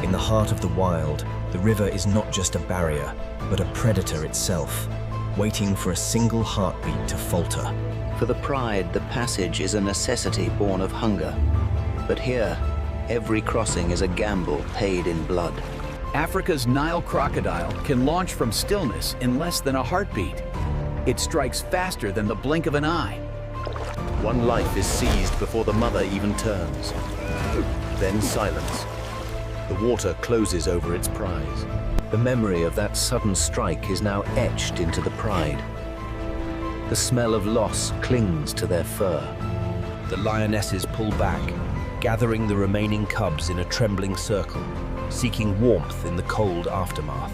In the heart of the wild, the river is not just a barrier, but a predator itself, waiting for a single heartbeat to falter. For the pride, the passage is a necessity born of hunger. But here, every crossing is a gamble paid in blood. Africa's Nile crocodile can launch from stillness in less than a heartbeat. It strikes faster than the blink of an eye. One life is seized before the mother even turns. Then silence. The water closes over its prize. The memory of that sudden strike is now etched into the pride. The smell of loss clings to their fur. The lionesses pull back, gathering the remaining cubs in a trembling circle, seeking warmth in the cold aftermath.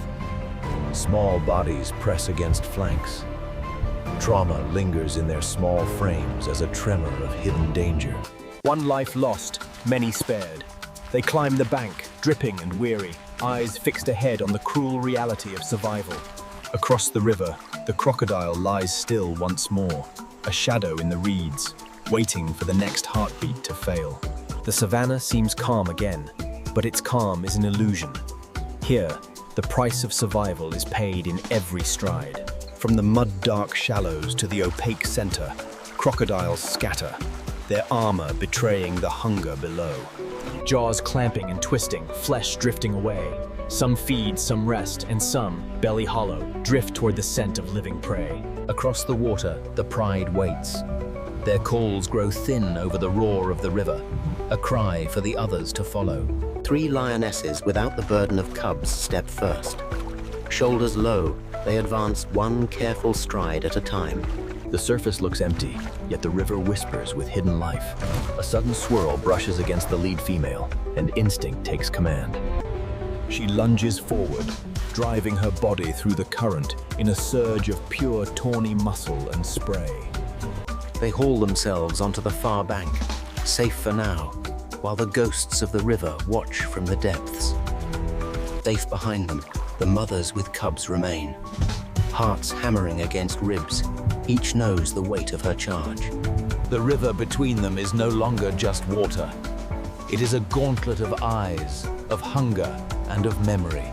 Small bodies press against flanks. Trauma lingers in their small frames as a tremor of hidden danger. One life lost, many spared. They climb the bank, dripping and weary, eyes fixed ahead on the cruel reality of survival. Across the river, the crocodile lies still once more, a shadow in the reeds, waiting for the next heartbeat to fail. The savannah seems calm again, but its calm is an illusion. Here, the price of survival is paid in every stride. From the mud-dark shallows to the opaque center, crocodiles scatter, their armor betraying the hunger below. Jaws clamping and twisting, flesh drifting away. Some feed, some rest, and some, belly hollow, drift toward the scent of living prey. Across the water, the pride waits. Their calls grow thin over the roar of the river, a cry for the others to follow. 3 lionesses without the burden of cubs step first. Shoulders low, they advance one careful stride at a time. The surface looks empty, yet the river whispers with hidden life. A sudden swirl brushes against the lead female, and instinct takes command. She lunges forward, driving her body through the current in a surge of pure tawny muscle and spray. They haul themselves onto the far bank, safe for now, while the ghosts of the river watch from the depths. Safe behind them, the mothers with cubs remain. Hearts hammering against ribs, each knows the weight of her charge. The river between them is no longer just water. It is a gauntlet of eyes, of hunger, and of memory.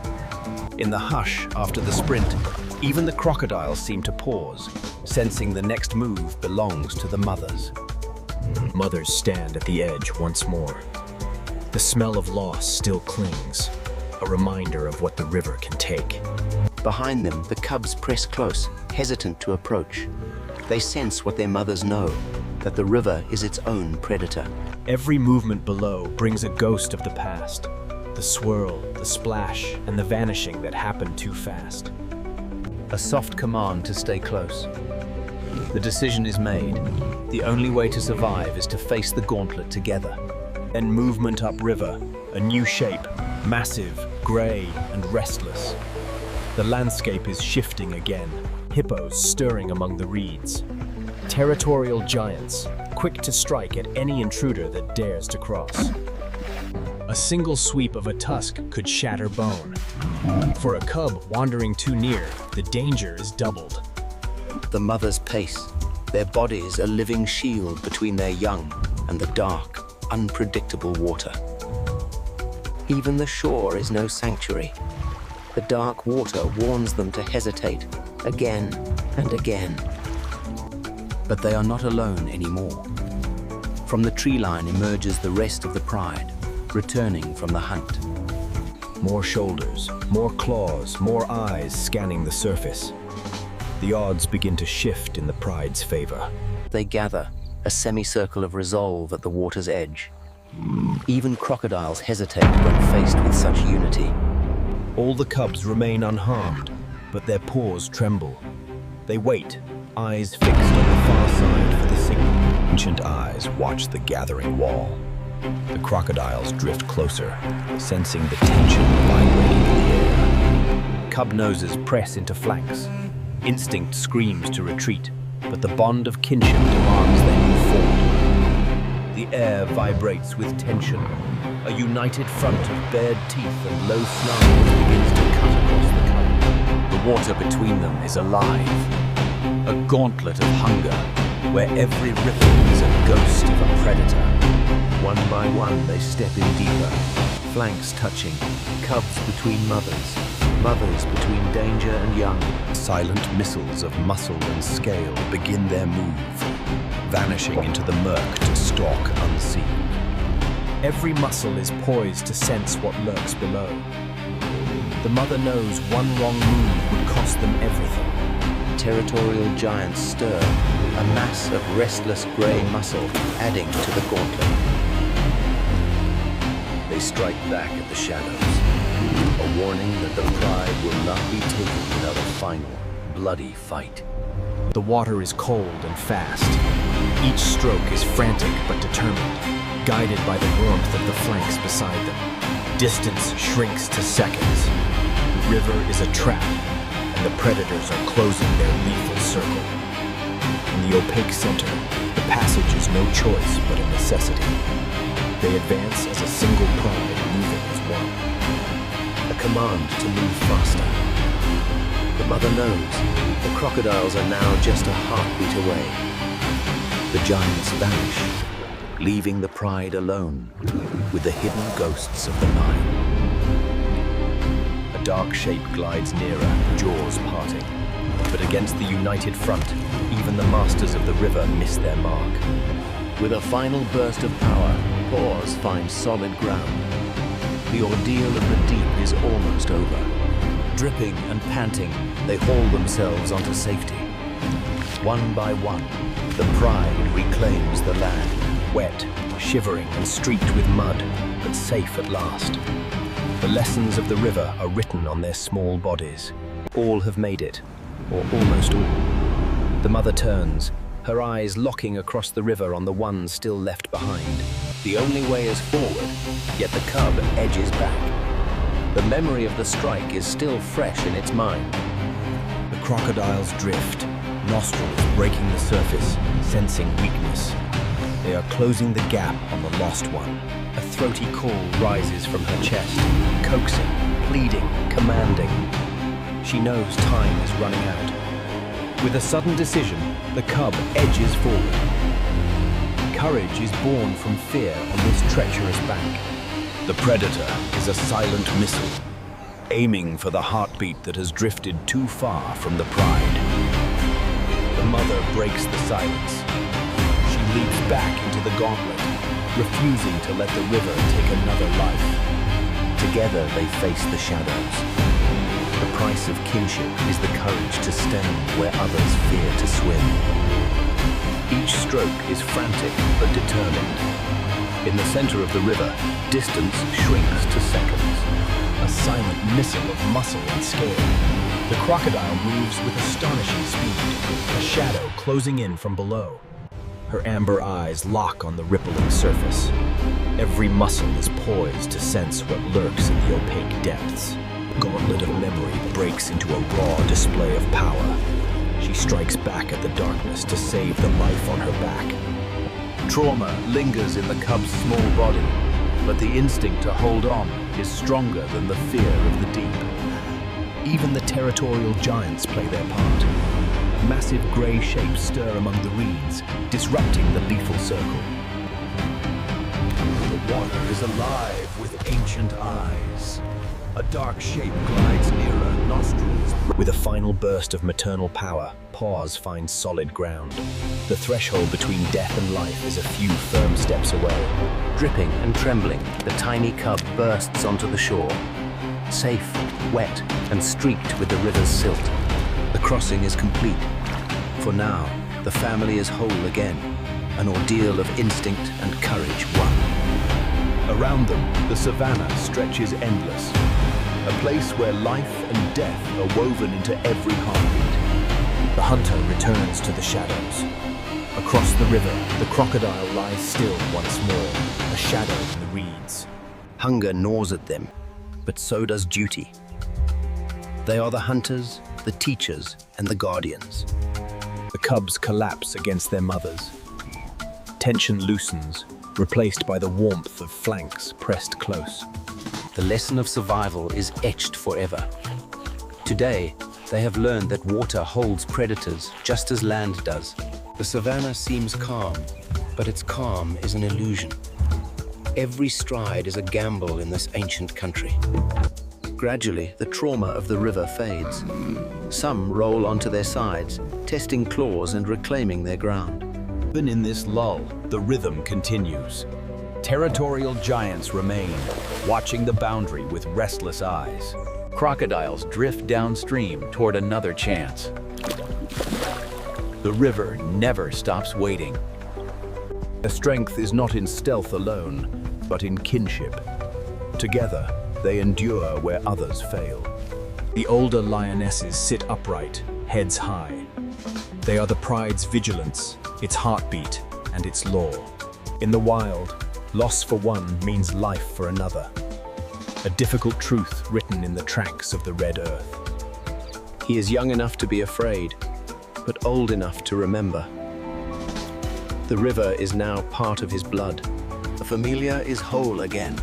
In the hush after the sprint, even the crocodiles seem to pause, sensing the next move belongs to the mothers. Mothers stand at the edge once more. The smell of loss still clings, a reminder of what the river can take. Behind them, the cubs press close, hesitant to approach. They sense what their mothers know, that the river is its own predator. Every movement below brings a ghost of the past. The swirl, the splash, and the vanishing that happened too fast. A soft command to stay close. The decision is made. The only way to survive is to face the gauntlet together. Then movement upriver, a new shape, massive, gray, and restless. The landscape is shifting again, hippos stirring among the reeds. Territorial giants, quick to strike at any intruder that dares to cross. A single sweep of a tusk could shatter bone. For a cub wandering too near, the danger is doubled. The mothers pace, their bodies a living shield between their young and the dark, unpredictable water. Even the shore is no sanctuary. The dark water warns them to hesitate again and again. But they are not alone anymore. From the tree line emerges the rest of the pride, returning from the hunt. More shoulders, more claws, more eyes scanning the surface. The odds begin to shift in the pride's favor. They gather, a semicircle of resolve at the water's edge. Even crocodiles hesitate when faced with such unity. All the cubs remain unharmed, but their paws tremble. They wait, eyes fixed on the far side for the signal. Ancient eyes watch the gathering wall. The crocodiles drift closer, sensing the tension vibrating in the air. Cub noses press into flanks. Instinct screams to retreat, but the bond of kinship demands they move forward. The air vibrates with tension. A united front of bared teeth and low snarls begins to cut across the current. The water between them is alive. A gauntlet of hunger, where every ripple is a ghost of a predator. One by one, they step in deeper, Flanks touching, cubs between mothers, mothers between danger and young. Silent missiles of muscle and scale begin their move, vanishing into the murk to stalk unseen. Every muscle is poised to sense what lurks below. The mother knows one wrong move would cost them everything. Territorial giants stir, a mass of restless grey muscle adding to the gauntlet. They strike back at the shadows, a warning that the pride will not be taken without a final, bloody fight. The water is cold and fast. Each stroke is frantic but determined, guided by the warmth of the flanks beside them. Distance shrinks to seconds. The river is a trap, and the predators are closing their lethal circle. In the opaque center, the passage is no choice but a necessity. They advance as a single pride, moving as one. A command to move faster. The mother knows the crocodiles are now just a heartbeat away. The giants vanish, leaving the pride alone with the hidden ghosts of the Nile. A dark shape glides nearer, jaws parting. But against the united front, even the masters of the river miss their mark. With a final burst of power, paws find solid ground. The ordeal of the deep is almost over. Dripping and panting, they haul themselves onto safety. One by one, the pride reclaims the land. Wet, shivering and streaked with mud, but safe at last. The lessons of the river are written on their small bodies. All have made it, or almost all. The mother turns, her eyes locking across the river on the one still left behind. The only way is forward, yet the cub edges back. The memory of the strike is still fresh in its mind. The crocodiles drift, nostrils breaking the surface, sensing weakness. They are closing the gap on the lost one. A throaty call rises from her chest, coaxing, pleading, commanding. She knows time is running out. With a sudden decision, the cub edges forward. Courage is born from fear on this treacherous bank. The predator is a silent missile, aiming for the heartbeat that has drifted too far from the pride. The mother breaks the silence. She leaps back into the gauntlet, refusing to let the river take another life. Together they face the shadows. The price of kinship is the courage to stand where others fear to swim. Each stroke is frantic but determined. In the center of the river, distance shrinks to seconds. A silent missile of muscle and scale. The crocodile moves with astonishing speed, a shadow closing in from below. Her amber eyes lock on the rippling surface. Every muscle is poised to sense what lurks in the opaque depths. The gauntlet of memory breaks into a raw display of power. She strikes back at the darkness to save the life on her back. Trauma lingers in the cub's small body, but the instinct to hold on is stronger than the fear of the deep. Even the territorial giants play their part. Massive grey shapes stir among the reeds, disrupting the lethal circle. The water is alive with ancient eyes. A dark shape glides nearer, nostrils. With a final burst of maternal power, paws find solid ground. The threshold between death and life is a few firm steps away. Dripping and trembling, the tiny cub bursts onto the shore. Safe, wet, and streaked with the river's silt. The crossing is complete. For now, the family is whole again. An ordeal of instinct and courage won. Around them, the savannah stretches endless. A place where life and death are woven into every heartbeat. The hunter returns to the shadows. Across the river, the crocodile lies still once more, a shadow in the reeds. Hunger gnaws at them, but so does duty. They are the hunters, the teachers, and the guardians. The cubs collapse against their mothers. Tension loosens, replaced by the warmth of flanks pressed close. The lesson of survival is etched forever. Today, they have learned that water holds predators just as land does. The savannah seems calm, but its calm is an illusion. Every stride is a gamble in this ancient country. Gradually, the trauma of the river fades. Some roll onto their sides, testing claws and reclaiming their ground. Even in this lull, the rhythm continues. Territorial giants remain, watching the boundary with restless eyes. Crocodiles drift downstream toward another chance. The river never stops waiting. Their strength is not in stealth alone, but in kinship. Together, they endure where others fail. The older lionesses sit upright, heads high. They are the pride's vigilance, its heartbeat, and its law. In the wild, loss for one means life for another. A difficult truth written in the tracks of the red earth. He is young enough to be afraid, but old enough to remember. The river is now part of his blood. The familia is whole again.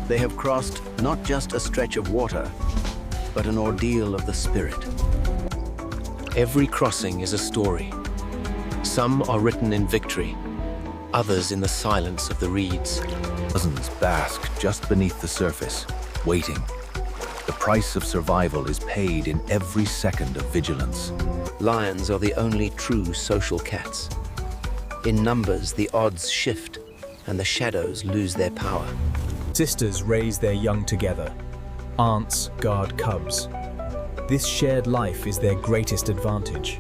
They have crossed not just a stretch of water, but an ordeal of the spirit. Every crossing is a story. Some are written in victory, others in the silence of the reeds. Dozens bask just beneath the surface, waiting. The price of survival is paid in every second of vigilance. Lions are the only true social cats. In numbers, the odds shift, and the shadows lose their power. Sisters raise their young together. Aunts guard cubs. This shared life is their greatest advantage.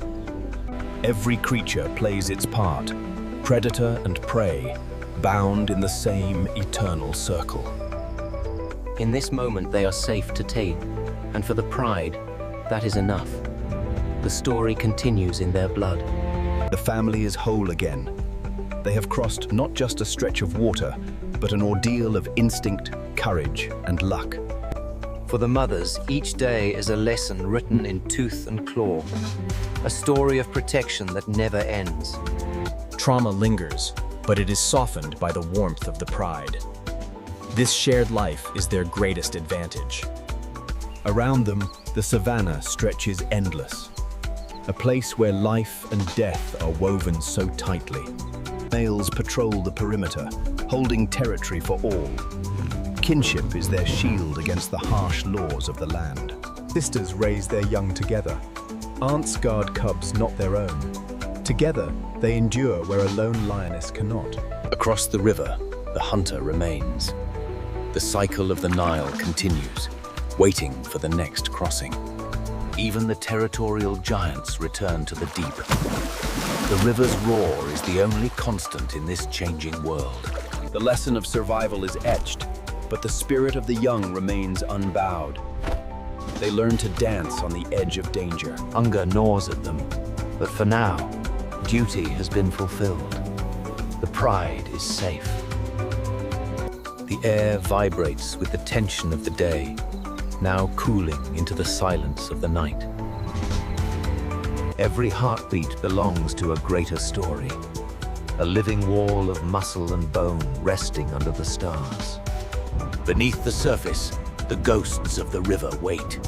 Every creature plays its part, predator and prey, bound in the same eternal circle. In this moment, they are safe to tame, and for the pride, that is enough. The story continues in their blood. The family is whole again. They have crossed not just a stretch of water, but an ordeal of instinct, courage, and luck. For the mothers, each day is a lesson written in tooth and claw, a story of protection that never ends. Trauma lingers, but it is softened by the warmth of the pride. This shared life is their greatest advantage. Around them, the savannah stretches endless, a place where life and death are woven so tightly. Males patrol the perimeter, holding territory for all. Kinship is their shield against the harsh laws of the land. Sisters raise their young together. Aunts guard cubs not their own. Together, they endure where a lone lioness cannot. Across the river, the hunter remains. The cycle of the Nile continues, waiting for the next crossing. Even the territorial giants return to the deep. The river's roar is the only constant in this changing world. The lesson of survival is etched, but the spirit of the young remains unbowed. They learn to dance on the edge of danger. Hunger gnaws at them, but for now, duty has been fulfilled. The pride is safe. The air vibrates with the tension of the day, now cooling into the silence of the night. Every heartbeat belongs to a greater story, a living wall of muscle and bone resting under the stars. Beneath the surface, the ghosts of the river wait.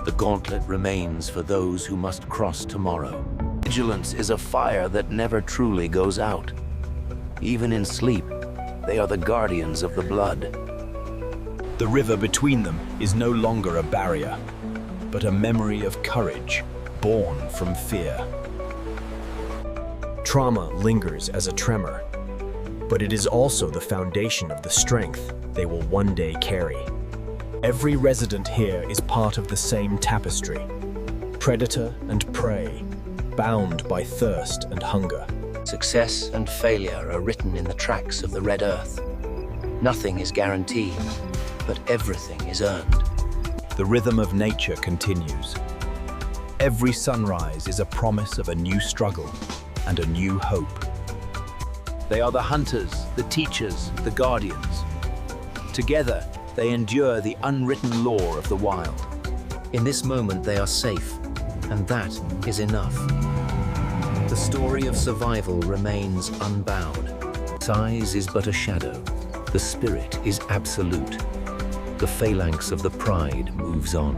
The gauntlet remains for those who must cross tomorrow. Vigilance is a fire that never truly goes out. Even in sleep, they are the guardians of the blood. The river between them is no longer a barrier, but a memory of courage born from fear. Trauma lingers as a tremor, but it is also the foundation of the strength they will one day carry. Every resident here is part of the same tapestry, predator and prey, bound by thirst and hunger. Success and failure are written in the tracks of the red earth. Nothing is guaranteed, but everything is earned. The rhythm of nature continues. Every sunrise is a promise of a new struggle and a new hope. They are the hunters, the teachers, the guardians. Together, they endure the unwritten law of the wild. In this moment, they are safe, and that is enough. The story of survival remains unbowed. Size is but a shadow. The spirit is absolute. The phalanx of the pride moves on.